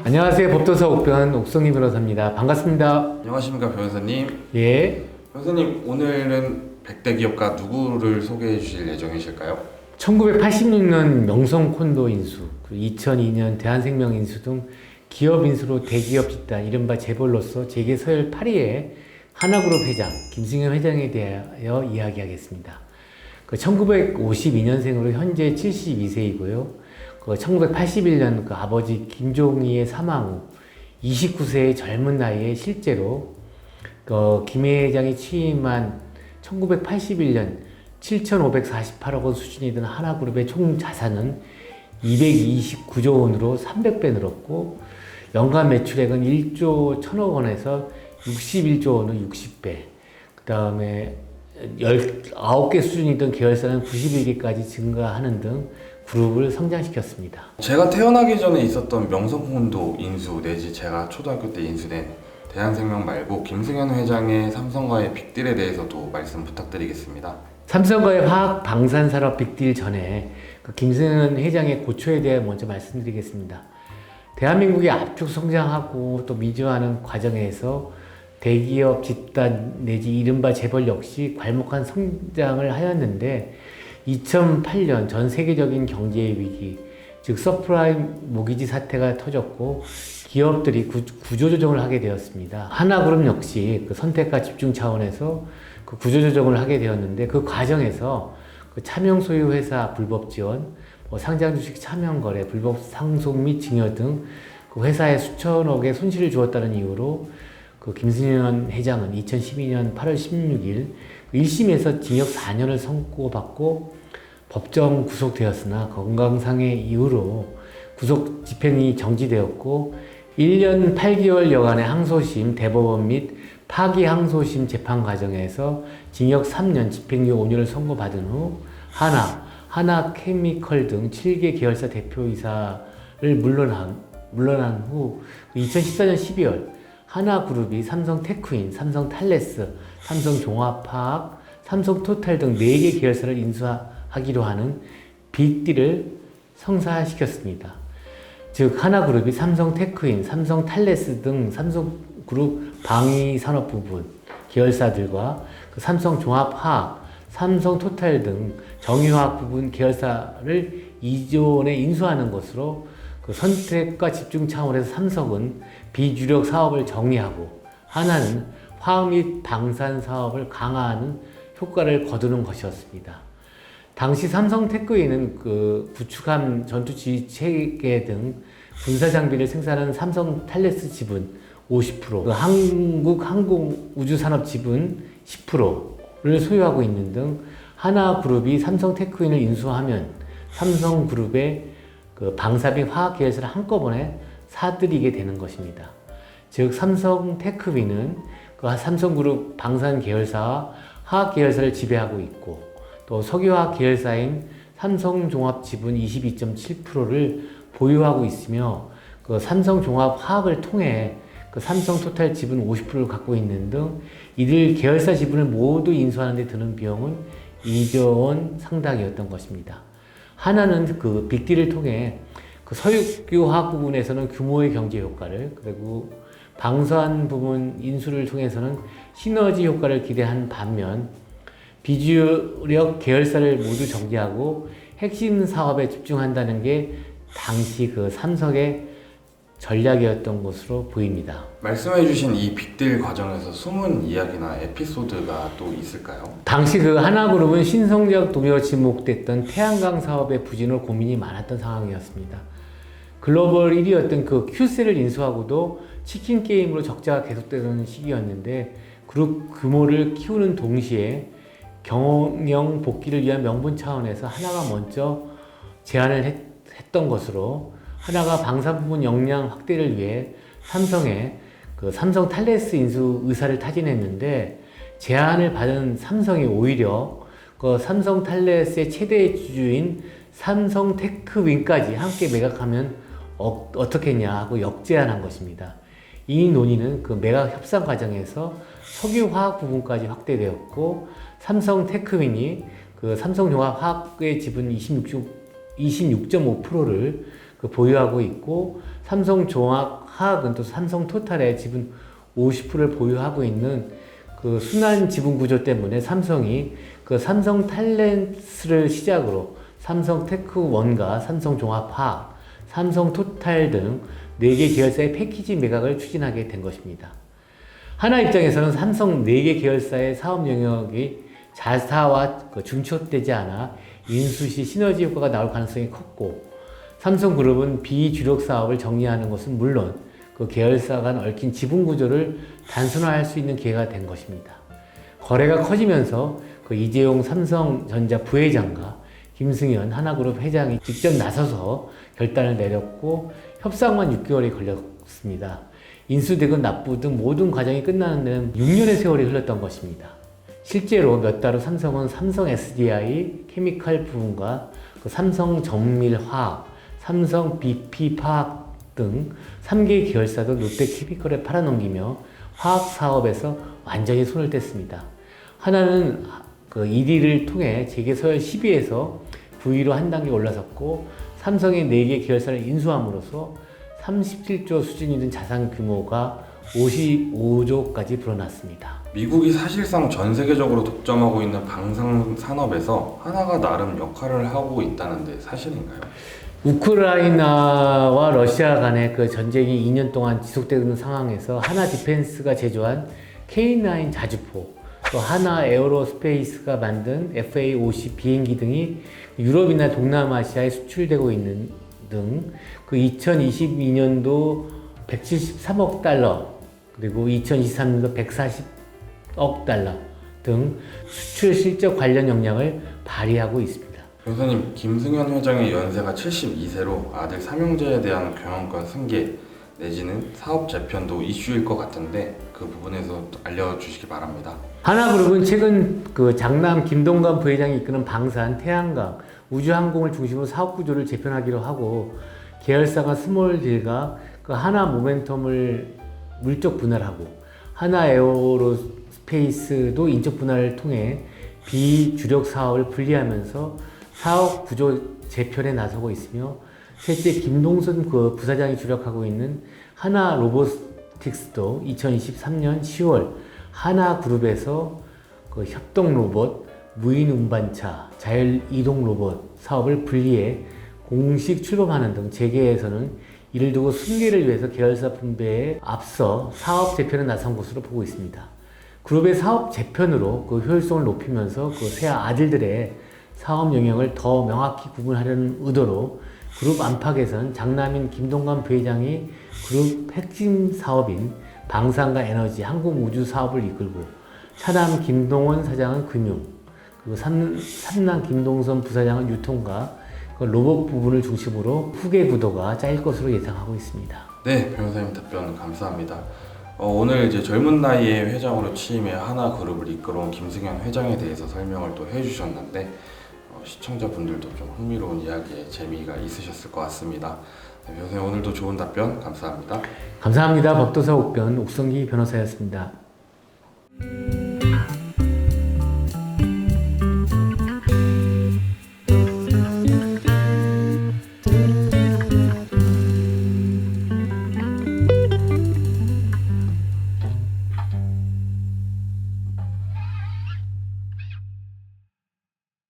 안녕하세요. 법도사 옥변 옥성희 변호사입니다. 반갑습니다. 안녕하십니까 변호사님. 예. 변호사님 오늘은 100대 기업가 누구를 소개해 주실 예정이실까요? 1986년 명성 콘도 인수, 2002년 대한생명 인수 등 기업 인수로 대기업 집단, 이른바 재벌로서 재계 서열 8위의 하나그룹 회장 김승현 회장에 대하여 이야기하겠습니다. 1952년생으로 현재 72세이고요. 1981년 아버지 김종희의 사망 후 29세의 젊은 나이에 실제로 김 회장이 취임한 1981년 7,548억 원 수준이던 하나그룹의 총 자산은 229조 원으로 300배 늘었고, 연간 매출액은 1조 1,000억 원에서 61조 원으로 60배. 그 다음에 19개 수준이던 계열사는 91개까지 증가하는 등 그룹을 성장시켰습니다. 제가 태어나기 전에 있었던 명성콘도 인수 내지 제가 초등학교 때 인수된 대한생명 말고 김승현 회장의 삼성과의 빅딜에 대해서도 말씀 부탁드리겠습니다. 삼성과의 화학 방산산업 빅딜 전에 김승현 회장의 고초에 대해 먼저 말씀드리겠습니다. 대한민국이 압축 성장하고 또 민주화하는 과정에서 대기업 집단 내지 이른바 재벌 역시 괄목한 성장을 하였는데, 2008년 전 세계적인 경제 위기, 즉 서프라임 모기지 사태가 터졌고 기업들이 구조조정을 하게 되었습니다. 하나그룹 역시 선택과 집중 차원에서 구조조정을 하게 되었는데, 그 과정에서 차명 소유 회사 불법 지원, 상장 주식 차명 거래, 불법 상속 및 증여 등 회사에 수천억의 손실을 주었다는 이유로 김승현 회장은 2012년 8월 16일 1심에서 징역 4년을 선고받고 법정 구속되었으나 건강상의 이유로 구속 집행이 정지되었고, 1년 8개월여간의 항소심, 대법원 및 파기 항소심 재판 과정에서 징역 3년, 집행유예 5년을 선고받은 후 하나케미컬 등 7개 계열사 대표이사를 물러난 후 2014년 12월 하나그룹이 삼성테크인, 삼성탈레스, 삼성종합화학, 삼성토탈 등 4개 계열사를 인수하기로 하는 빅딜을 성사시켰습니다. 즉 하나그룹이 삼성테크인, 삼성탈레스 등 삼성그룹 방위산업 부분 계열사들과 삼성종합화학, 삼성토탈 등 정유화학 부분 계열사를 이전에 인수하는 것으로 선택과 집중 차원에서 삼성은 비주력 사업을 정리하고 하나는 화학 및 방산 사업을 강화하는 효과를 거두는 것이었습니다. 당시 삼성테크인은 구축함, 전투지 체계 등 군사 장비를 생산하는 삼성탈레스 지분 50%, 한국항공우주산업 지분 10%를 소유하고 있는 등 하나그룹이 삼성테크인을 인수하면 삼성그룹의 방사 및 화학 계열사를 한꺼번에 사들이게 되는 것입니다. 즉 삼성테크윈은 삼성그룹 방산 계열사와 화학 계열사를 지배하고 있고, 또 석유화학 계열사인 삼성종합 지분 22.7%를 보유하고 있으며, 삼성종합화학을 통해 삼성토탈 지분 50%를 갖고 있는 등 이들 계열사 지분을 모두 인수하는 데 드는 비용은 2조 원 상당이었던 것입니다. 하나는 빅딜을 통해 석유화학 부분에서는 규모의 경제 효과를, 그리고 방산 부분 인수를 통해서는 시너지 효과를 기대한 반면, 비주력 계열사를 모두 정지하고 핵심 사업에 집중한다는 게 당시 삼성의 전략이었던 것으로 보입니다. 말씀해주신 이 빅딜 과정에서 숨은 이야기나 에피소드가 또 있을까요? 당시 하나그룹은 신성적 동료로 지목됐던 태양광 사업의 부진으로 고민이 많았던 상황이었습니다. 글로벌 1위였던 큐셀을 인수하고도 치킨 게임으로 적자가 계속되는 시기였는데, 그룹 규모를 키우는 동시에 경영 복귀를 위한 명분 차원에서 하나가 먼저 제안을 했던 것으로, 하나가 방산 부분 역량 확대를 위해 삼성에 삼성탈레스 인수 의사를 타진했는데, 제안을 받은 삼성이 오히려 삼성탈레스의 최대 주주인 삼성테크윈까지 함께 매각하면 어떻겠냐 하고 역제안한 것입니다. 이 논의는 매각 협상 과정에서 석유화학 부분까지 확대되었고, 삼성테크윈이 삼성종합화학의 지분 26.5%를 보유하고 있고, 삼성종합화학은 또 삼성토탈의 지분 50%를 보유하고 있는 그 순환 지분 구조 때문에 삼성이 그 삼성탈렌스를 시작으로 삼성테크원과 삼성종합화학, 삼성토탈 등 4개 계열사의 패키지 매각을 추진하게 된 것입니다. 하나 입장에서는 삼성 4개 계열사의 사업 영역이 자사와 중첩되지 않아 인수 시 시너지 효과가 나올 가능성이 컸고, 삼성그룹은 비주력 사업을 정리하는 것은 물론 그 계열사 간 얽힌 지분 구조를 단순화할 수 있는 기회가 된 것입니다. 거래가 커지면서 그 이재용 삼성전자 부회장과 김승현 하나그룹 회장이 직접 나서서 결단을 내렸고, 협상만 6개월이 걸렸습니다. 인수되건 납부든 모든 과정이 끝나는 데는 6년의 세월이 흘렀던 것입니다. 실제로 몇 달 후 삼성은 삼성 SDI 케미칼 부분과 그 삼성 정밀화학, 삼성 BP화학 등 3개 계열사도 롯데케미컬에 팔아넘기며 화학 사업에서 완전히 손을 뗐습니다. 하나는 그 1위를 통해 재계 서열 10위에서 9위로 한 단계 올라섰고, 삼성의 4개 계열사를 인수함으로써 37조 수준이 된 자산 규모가 55조까지 불어났습니다. 미국이 사실상 전 세계적으로 독점하고 있는 방산 산업에서 하나가 나름 역할을 하고 있다는데 사실인가요? 우크라이나와 러시아 간의 그 전쟁이 2년 동안 지속되는 상황에서 하나 디펜스가 제조한 K9 자주포, 또 하나 에어로스페이스가 만든 FA-50 비행기 등이 유럽이나 동남아시아에 수출되고 있는 등 그 2022년도 173억 달러, 그리고 2023년도 140억 달러 등 수출 실적 관련 역량을 발휘하고 있습니다. 변호사님, 김승현 회장의 연세가 72세로 아들 삼형제에 대한 경영권 승계 내지는 사업 재편도 이슈일 것 같은데 그 부분에서 알려주시기 바랍니다. 하나그룹은 최근 그 장남 김동관 부회장이 이끄는 방산, 태양광, 우주항공을 중심으로 사업 구조를 재편하기로 하고, 계열사가 스몰딜과 그 하나 모멘텀을 물적 분할하고, 하나 에어로스페이스도 인적 분할을 통해 비주력 사업을 분리하면서 사업 구조 재편에 나서고 있으며, 셋째 김동선 그 부사장이 주력하고 있는 하나 로보틱스도 2023년 10월 하나그룹에서 그 협동 로봇, 무인 운반차, 자율 이동 로봇 사업을 분리해 공식 출범하는 등 재계에서는 이를 두고 승계를 위해서 계열사 분배에 앞서 사업 재편에 나선 것으로 보고 있습니다. 그룹의 사업 재편으로 그 효율성을 높이면서 그 세 아들들의 사업 영역을 더 명확히 구분하려는 의도로 그룹 안팎에서는 장남인 김동관 부회장이 그룹 핵심 사업인 방산과 에너지, 항공우주 사업을 이끌고, 차남 김동원 사장은 금융, 그리고 삼남 김동선 부사장은 유통과 그 로봇 부분을 중심으로 후계 구도가 짜일 것으로 예상하고 있습니다. 네, 변호사님 답변 감사합니다. 오늘 이제 젊은 나이에 회장으로 취임해 하나그룹을 이끌어온 김승현 회장에 대해서 설명을 또 해주셨는데 시청자분들도 좀 흥미로운 이야기에 재미가 있으셨을 것 같습니다. 네, 변호사님 오늘도 좋은 답변 감사합니다. 감사합니다. 법도사 옥변 옥성기 변호사였습니다.